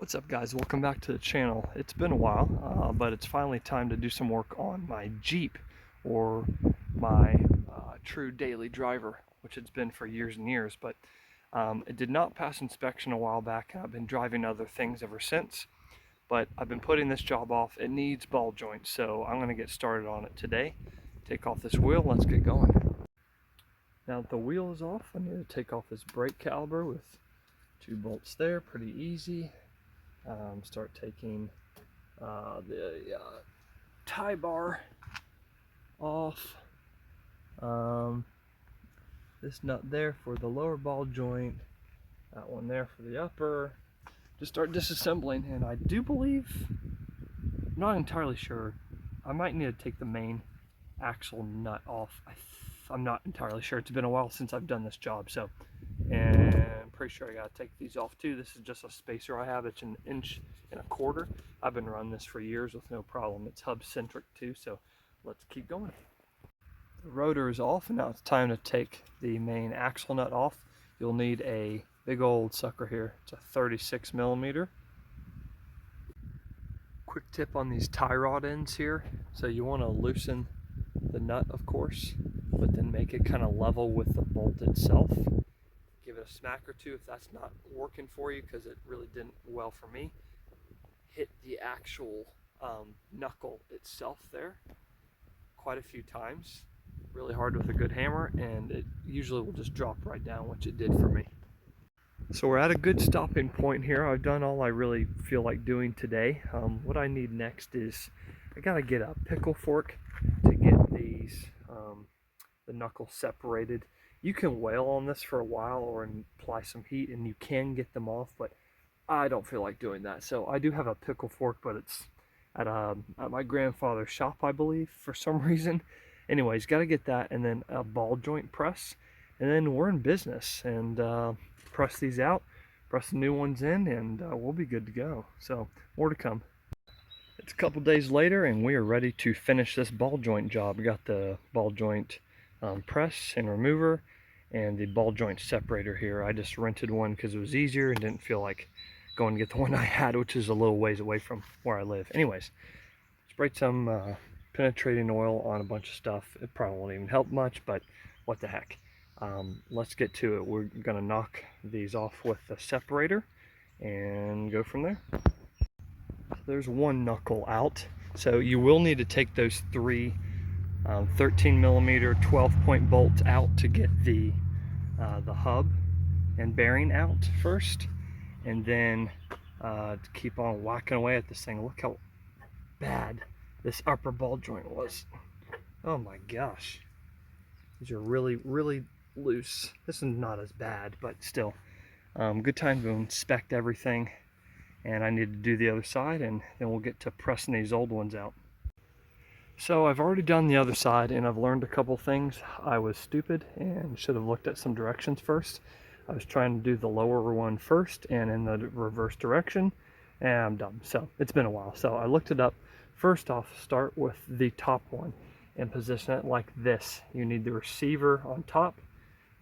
What's up, guys? Welcome back to the channel. It's been a while, but it's finally time to do some work on my Jeep, or my true daily driver, which it's been for years and years, but it did not pass inspection a while back. I've been driving other things ever since, but I've been putting this job off. It needs ball joints, so I'm going to get started on it today. Take off this wheel, let's get going. Now that the wheel is off, I need to take off this brake caliper with 2 bolts there, pretty easy. Start taking the tie bar off. This nut there for the lower ball joint, that one there for the upper. Just start disassembling, and I do believe, I'm not entirely sure, I might need to take the main axle nut off. I'm not entirely sure. It's been a while since I've done this job, so, and I'm pretty sure I gotta take these off too. This is just a spacer I have. It's 1.25 inches. I've been running this for years with no problem. It's hub centric too, so let's keep going. The rotor is off, and now it's time to take the main axle nut off. You'll need a big old sucker here. It's a 36 millimeter. Quick tip on these tie rod ends here. So you want to loosen the nut, of course, but then make it kind of level with the bolt itself. Give it a smack or two if that's not working for you, because it really didn't well for me. Hit the actual knuckle itself there quite a few times, really hard with a good hammer, and it usually will just drop right down, which it did for me. So we're at a good stopping point here. I've done all I really feel like doing today. What I need next is I gotta get a pickle fork to get these the knuckles separated. You can wail on this for a while or apply some heat and you can get them off, but I don't feel like doing that. So I do have a pickle fork, but it's at my grandfather's shop, I believe, for some reason. Anyways, got to get that, and then a ball joint press, and then we're in business. And press these out, press the new ones in, and we'll be good to go. So more to come. It's a couple days later, and we are ready to finish this ball joint job. We got the ball joint press and remover, and the ball joint separator here. I just rented one because it was easier and didn't feel like going to get the one I had, which is a little ways away from where I live. Anyways, sprayed some penetrating oil on a bunch of stuff. It probably won't even help much, but what the heck. Let's get to it. We're gonna knock these off with the separator and go from there. There's one knuckle out, so you will need to take those 3 13 millimeter 12-point bolts out to get the hub and bearing out first, and then to keep on whacking away at this thing. Look how bad this upper ball joint was. Oh my gosh, these are really loose. This is not as bad, but still, good time to inspect everything. And I need to do the other side, and then we'll get to pressing these old ones out. So I've already done the other side, and I've learned a couple things. I was stupid and should have looked at some directions first. I was trying to do the lower one first and in the reverse direction, and I'm dumb. So it's been a while. So I looked it up. First off, start with the top one and position it like this. You need the receiver on top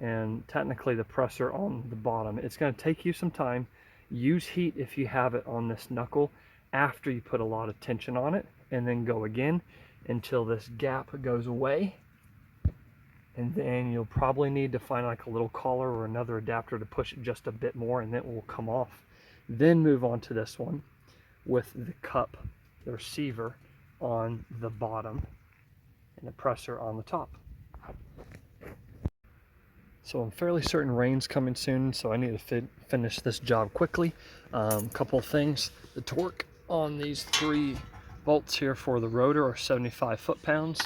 and technically the presser on the bottom. It's going to take you some time. Use heat if you have it on this knuckle after you put a lot of tension on it, and then go again until this gap goes away. And then you'll probably need to find like a little collar or another adapter to push it just a bit more, and then it will come off. Then move on to this one with the cup, the receiver on the bottom and the presser on the top. So I'm fairly certain rain's coming soon, so I need to finish this job quickly. Couple of things. The torque on these 3 bolts here for the rotor are 75 foot-pounds.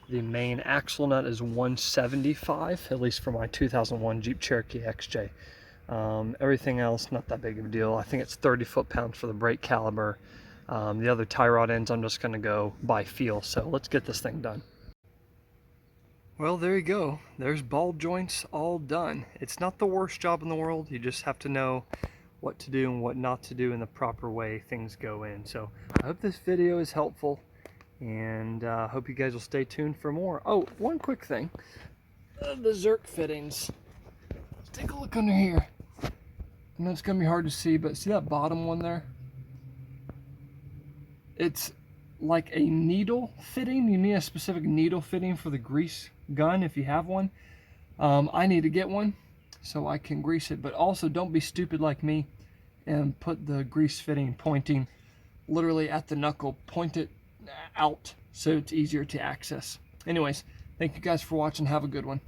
The main axle nut is 175, at least for my 2001 Jeep Cherokee XJ. Everything else, not that big of a deal. I think it's 30 foot-pounds for the brake caliber. The other tie rod ends, I'm just going to go by feel. So let's get this thing done. Well, there you go. There's ball joints all done. It's not the worst job in the world. You just have to know what to do and what not to do in the proper way things go in. So I hope this video is helpful, and hope you guys will stay tuned for more. Oh, one quick thing. The Zerk fittings. Let's take a look under here. I know it's going to be hard to see, but see that bottom one there? It's like a needle fitting. You need a specific needle fitting for the grease gun if you have one. I need to get one so I can grease it, but also don't be stupid like me and put the grease fitting pointing literally at the knuckle. Point it out so it's easier to access. Anyways, thank you guys for watching. Have a good one.